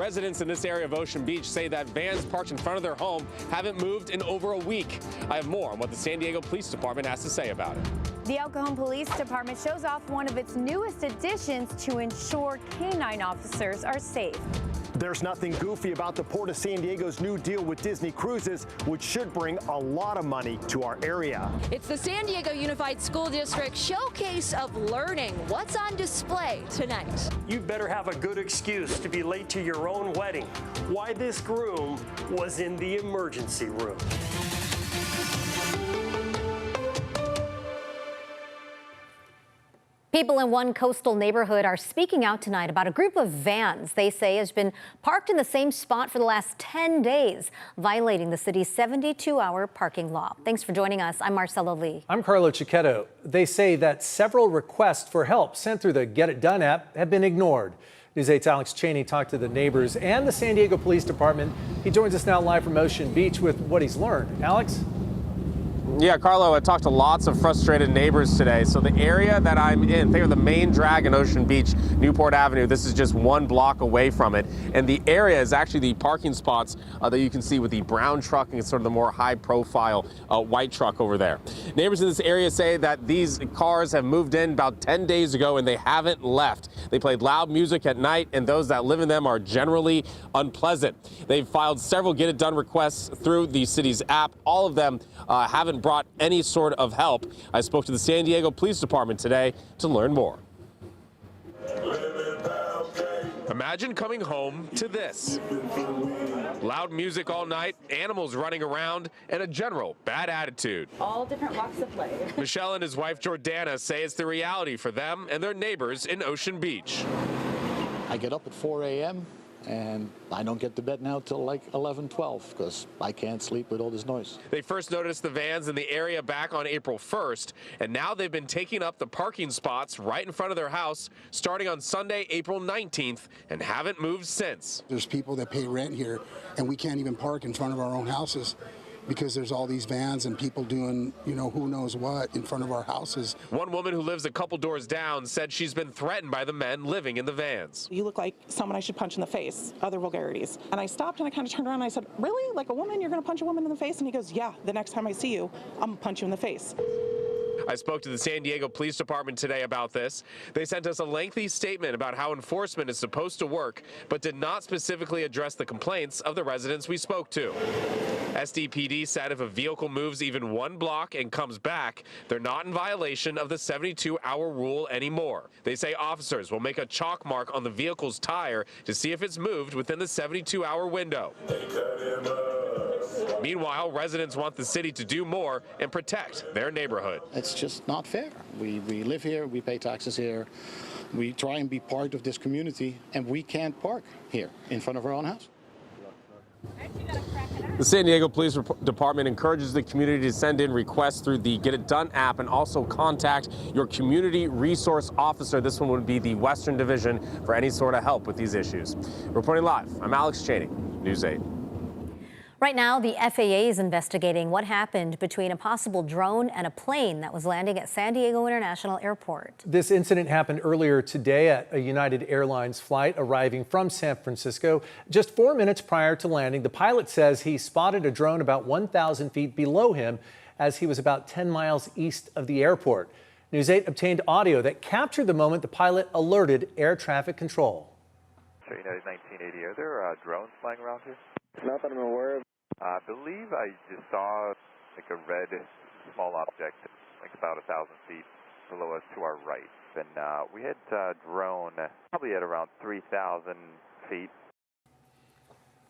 Residents in this area of Ocean Beach say that vans parked in front of their home haven't moved in over a week. I have more on what the San Diego Police Department has to say about it. The El Cajon Police Department shows off one of its newest additions to ensure canine officers are safe. There's nothing goofy about the Port of San Diego's new deal with Disney Cruises, which should bring a lot of money to our area. It's the San Diego Unified School District Showcase of Learning. What's on display tonight? You better have a good excuse to be late to your own wedding. Why this groom was in the emergency room. People in one coastal neighborhood are speaking out tonight about a group of vans they say has been parked in the same spot for the last 10 days, violating the city's 72-hour parking law. Thanks for joining us. I'm Marcella Lee. I'm Carlo Cicchetto. They say that several requests for help sent through the Get It Done app have been ignored. News 8's Alex Cheney talked to the neighbors and the San Diego Police Department. He joins us now live from Ocean Beach with what he's learned. Alex? Yeah, Carlo, I talked to lots of frustrated neighbors today. So the area that I'm in, think of the main drag in Ocean Beach, Newport Avenue. This is just 1 block away from it. And the area is actually the parking spots that you can see with the brown truck and sort of the more high profile white truck over there. Neighbors in this area say that these cars have moved in about 10 days ago and they haven't left. They played loud music at night and those that live in them are generally unpleasant. They've filed several Get It Done requests through the city's app. All of them haven't brought any sort of help. I spoke to the San Diego Police Department today to learn more. Imagine coming home to this. Loud music all night, animals running around, and a general bad attitude. All different walks of life. Michelle and his wife Jordana say it's the reality for them and their neighbors in Ocean Beach. I get up at 4 a.m. and I don't get to bed now till like 11, 12 because I can't sleep with all this noise. They first noticed the vans in the area back on April 1st, and now they've been taking up the parking spots right in front of their house starting on Sunday, April 19th, and haven't moved since. There's people that pay rent here, and we can't even park in front of our own houses because there's all these vans and people doing, who knows what in front of our houses. One woman who lives a couple doors down said she's been threatened by the men living in the vans. You look like someone I should punch in the face, other vulgarities. And I stopped and I kind of turned around and I said, really? Like a woman? You're going to punch a woman in the face? And he goes, yeah, the next time I see you, I'm going to punch you in the face. I spoke to the San Diego Police Department today about this. They sent us a lengthy statement about how enforcement is supposed to work, but did not specifically address the complaints of the residents we spoke to. SDPD said if a vehicle moves even 1 block and comes back, they're not in violation of the 72-hour rule anymore. They say officers will make a chalk mark on the vehicle's tire to see if it's moved within the 72-hour window. Meanwhile, residents want the city to do more and protect their neighborhood. It's just not fair. We live here, we pay taxes here, we try and be part of this community, and we can't park here in front of our own house. The San Diego Police Department encourages the community to send in requests through the Get It Done app and also contact your community resource officer. This one would be the Western Division for any sort of help with these issues. Reporting live, I'm Alex Cheney, News 8. Right now, the FAA is investigating what happened between a possible drone and a plane that was landing at San Diego International Airport. This incident happened earlier today at a United Airlines flight arriving from San Francisco. Just 4 minutes prior to landing, the pilot says he spotted a drone about 1,000 feet below him as he was about 10 miles east of the airport. News 8 obtained audio that captured the moment the pilot alerted air traffic control. So United 1980, are there drones flying around here? Not that I'm aware of. I believe I just saw like a red small object, like about 1,000 feet below us to our right. And we had drone probably at around 3,000 feet.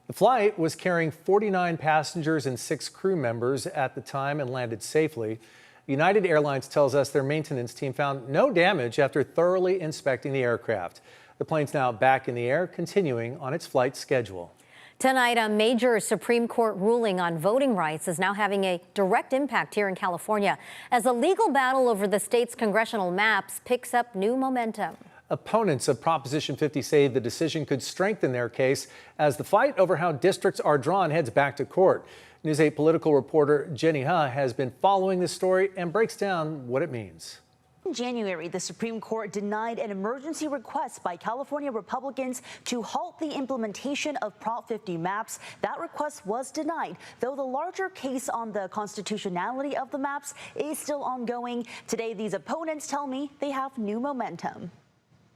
The flight was carrying 49 passengers and 6 crew members at the time and landed safely. United Airlines tells us their maintenance team found no damage after thoroughly inspecting the aircraft. The plane's now back in the air, continuing on its flight schedule. Tonight, a major Supreme Court ruling on voting rights is now having a direct impact here in California as a legal battle over the state's congressional maps picks up new momentum. Opponents of Proposition 50 say the decision could strengthen their case as the fight over how districts are drawn heads back to court. News 8 political reporter Jenny Ha has been following this story and breaks down what it means. In January, the Supreme Court denied an emergency request by California Republicans to halt the implementation of Prop 50 maps. That request was denied, though the larger case on the constitutionality of the maps is still ongoing. Today, these opponents tell me they have new momentum.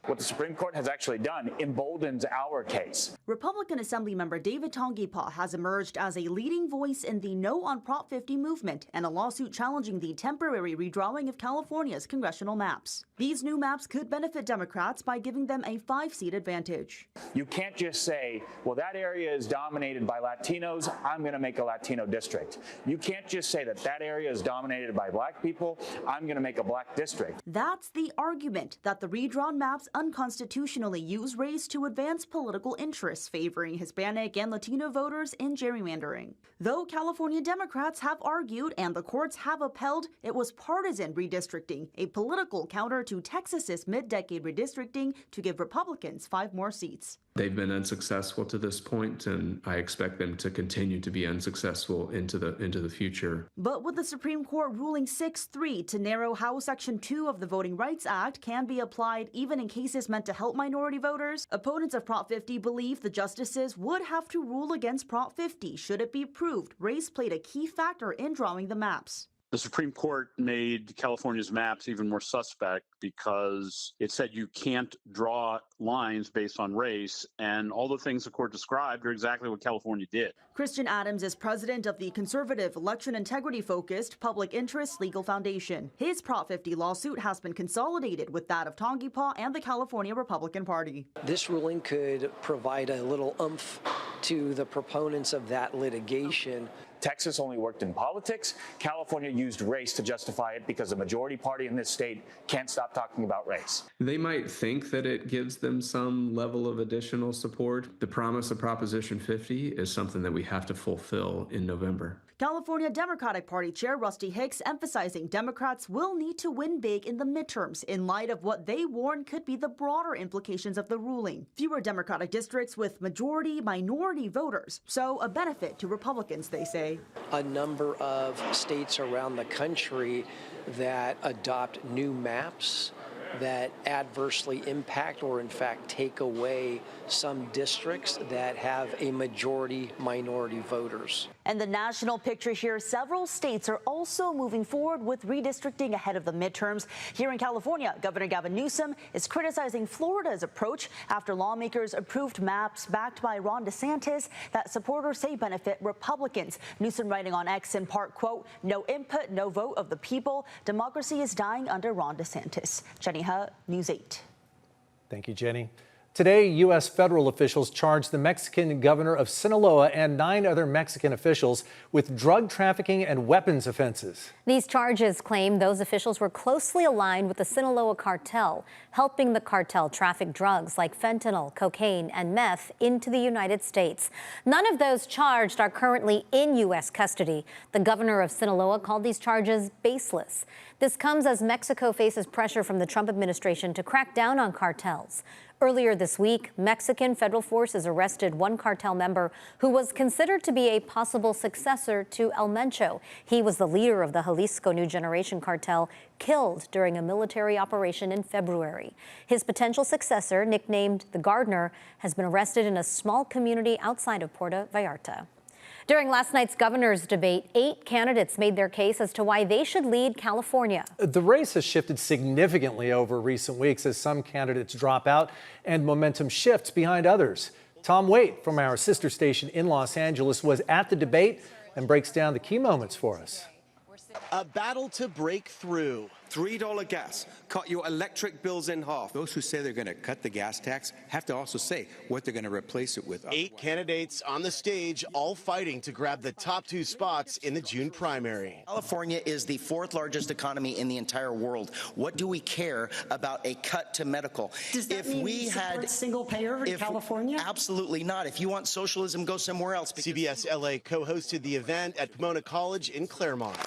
What the Supreme Court has actually done emboldens our case. Republican Assemblymember David Tongipaw has emerged as a leading voice in the No on Prop 50 movement and a lawsuit challenging the temporary redrawing of California's congressional maps. These new maps could benefit Democrats by giving them a 5-seat advantage. You can't just say, well, that area is dominated by Latinos, I'm going to make a Latino district. You can't just say that that area is dominated by black people, I'm going to make a black district. That's the argument, that the redrawn maps unconstitutionally use race to advance political interests, favoring Hispanic and Latino voters in gerrymandering. Though California Democrats have argued and the courts have upheld, it was partisan redistricting, a political counter to Texas's mid-decade redistricting to give Republicans 5 more seats. They've been unsuccessful to this point, and I expect them to continue to be unsuccessful into the future. But with the Supreme Court ruling 6-3 to narrow how Section 2 of the Voting Rights Act can be applied even in cases meant to help minority voters, opponents of Prop 50 believe the justices would have to rule against Prop 50 should it be proved race played a key factor in drawing the maps. The Supreme Court made California's maps even more suspect because it said you can't draw lines based on race, and all the things the court described are exactly what California did. Christian Adams is president of the conservative, election integrity-focused Public Interest Legal Foundation. His Prop 50 lawsuit has been consolidated with that of Tongipaw and the California Republican Party. This ruling could provide a little oomph to the proponents of that litigation. Texas only worked in politics. California used race to justify it because the majority party in this state can't stop talking about race. They might think that it gives them some level of additional support. The promise of Proposition 50 is something that we have to fulfill in November. California Democratic Party Chair Rusty Hicks emphasizing Democrats will need to win big in the midterms in light of what they warn could be the broader implications of the ruling. Fewer Democratic districts with majority-minority voters, so a benefit to Republicans, they say. A number of states around the country that adopt new maps that adversely impact or in fact take away some districts that have a majority minority voters. And the national picture here, several states are also moving forward with redistricting ahead of the midterms. Here in California, Governor Gavin Newsom is criticizing Florida's approach after lawmakers approved maps backed by Ron DeSantis that supporters say benefit Republicans. Newsom writing on X in part, quote, "No input, no vote of the people. Democracy is dying under Ron DeSantis." Jenny He, News 8. Thank you, Jenny. Today, U.S. federal officials charged the Mexican governor of Sinaloa and 9 other Mexican officials with drug trafficking and weapons offenses. These charges claim those officials were closely aligned with the Sinaloa cartel, helping the cartel traffic drugs like fentanyl, cocaine, and meth into the United States. None of those charged are currently in U.S. custody. The governor of Sinaloa called these charges baseless. This comes as Mexico faces pressure from the Trump administration to crack down on cartels. Earlier this week, Mexican federal forces arrested one cartel member who was considered to be a possible successor to El Mencho. He was the leader of the Jalisco New Generation cartel, killed during a military operation in February. His potential successor, nicknamed the Gardener, has been arrested in a small community outside of Puerto Vallarta. During last night's governor's debate, 8 candidates made their case as to why they should lead California. The race has shifted significantly over recent weeks as some candidates drop out and momentum shifts behind others. Tom Waite from our sister station in Los Angeles was at the debate and breaks down the key moments for us. A battle to break through. $3 gas, cut your electric bills in half. Those who say they're going to cut the gas tax have to also say what they're going to replace it with. 8 candidates on the stage, all fighting to grab the top 2 spots in the June primary. California is the 4th largest economy in the entire world. What do we care about a cut to medical? Does that mean we support single payer in California? Absolutely not. If you want socialism, go somewhere else. CBS LA co-hosted the event at Pomona College in Claremont.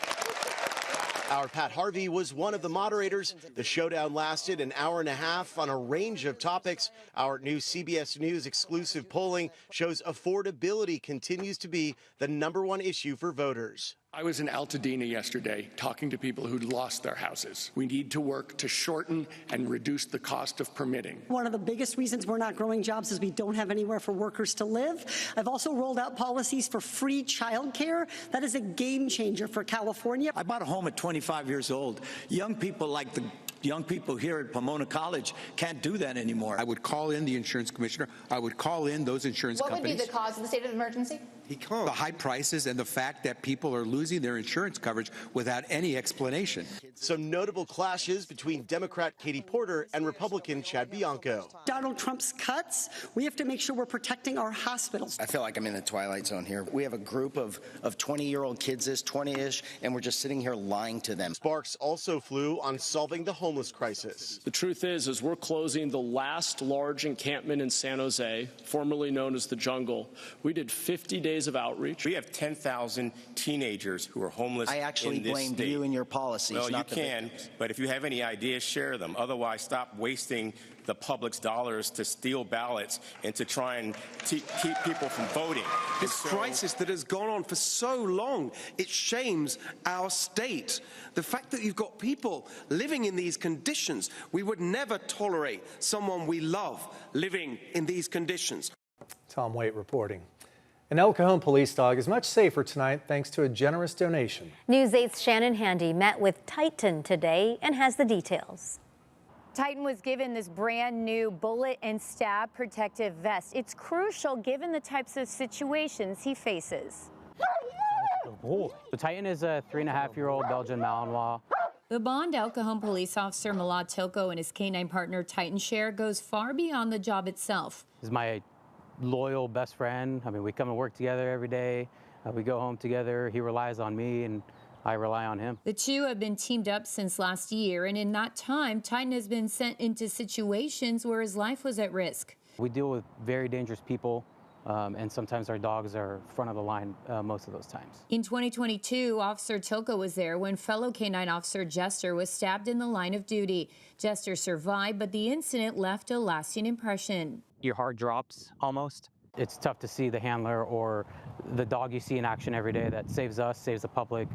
Our Pat Harvey was one of the moderators. The showdown lasted an hour and a half on a range of topics. Our new CBS News exclusive polling shows affordability continues to be the #1 issue for voters. I was in Altadena yesterday talking to people who'd lost their houses. We need to work to shorten and reduce the cost of permitting. One of the biggest reasons we're not growing jobs is we don't have anywhere for workers to live. I've also rolled out policies for free childcare. That is a game changer for California. I bought a home at 25 years old. Young people like the young people here at Pomona College can't do that anymore. I would call in the insurance commissioner. I would call in those insurance companies. What would be the cause of the state of emergency? The high prices and the fact that people are losing their insurance coverage without any explanation. Some notable clashes between Democrat Katie Porter and Republican Chad Bianco. Donald Trump's cuts, we have to make sure we're protecting our hospitals. I feel like I'm in the twilight zone here. We have a group of 20-year-old kids, 20-ish, and we're just sitting here lying to them. Sparks also flew on solving the homeless crisis. The truth is we're closing the last large encampment in San Jose, formerly known as the Jungle. We did 50 days of outreach. We have 10,000 teenagers who are homeless. I actually in this blame state. you and your policies. Well, not you can, but if you have any ideas, share them. Otherwise, stop wasting the public's dollars to steal ballots and to try and keep people from voting. This crisis that has gone on for so long, it shames our state. The fact that you've got people living in these conditions, we would never tolerate someone we love living in these conditions. Tom Waite reporting. An El Cajon police dog is much safer tonight thanks to a generous donation. News 8's Shannon Handy met with Titan today and has the details. Titan was given this brand new bullet and stab protective vest. It's crucial given the types of situations he faces. The Titan is a 3.5-year-old Belgian Malinois. The Bond El Cajon police officer Malad Toko and his canine partner Titan share goes far beyond the job itself. He's my loyal best friend. I mean, we come and work together every day. We go home together. He relies on me and I rely on him. The two have been teamed up since last year, and in that time, Titan has been sent into situations where his life was at risk. We deal with very dangerous people, and sometimes our dogs are front of the line most of those times. In 2022, Officer Toko was there when fellow canine officer Jester was stabbed in the line of duty. Jester survived, but the incident left a lasting impression. Your heart drops almost. It's tough to see the handler or the dog you see in action every day that saves us, saves the public,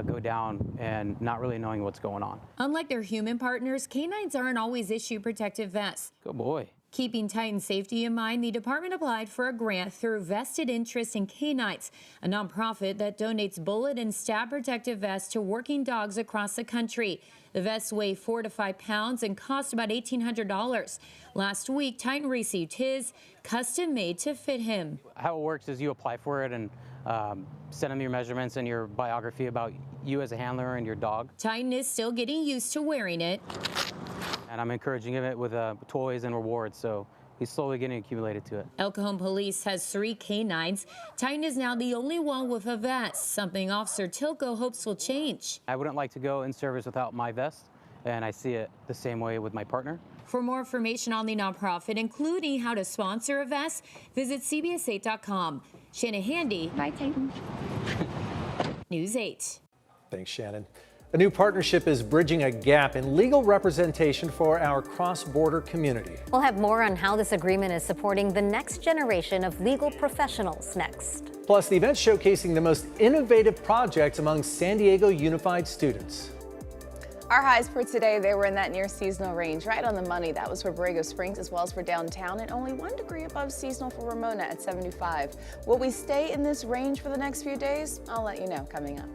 go down and not really knowing what's going on. Unlike their human partners, canines aren't always issued protective vests. Good boy. Keeping Titan's safety in mind, the department applied for a grant through Vested Interest in Canines, a nonprofit that donates bullet and stab protective vests to working dogs across the country. The vests weigh 4 to 5 pounds and cost about $1,800. Last week, Titan received his, custom made to fit him. How it works is you apply for it and send them your measurements and your biography about you as a handler and your dog. Titan is still getting used to wearing it. And I'm encouraging him with toys and rewards, so he's slowly getting accumulated to it. El Cajon Police has 3 canines. Titan is now the only one with a vest, something Officer Tilko hopes will change. I wouldn't like to go in service without my vest, and I see it the same way with my partner. For more information on the nonprofit, including how to sponsor a vest, visit CBS8.com. Shannon Handy. Bye, Titan. News 8. Thanks, Shannon. A new partnership is bridging a gap in legal representation for our cross-border community. We'll have more on how this agreement is supporting the next generation of legal professionals next. Plus, the event showcasing the most innovative projects among San Diego Unified students. Our highs for today, they were in that near seasonal range, right on the money. That was for Borrego Springs as well as for downtown, and only 1 degree above seasonal for Ramona at 75. Will we stay in this range for the next few days? I'll let you know coming up.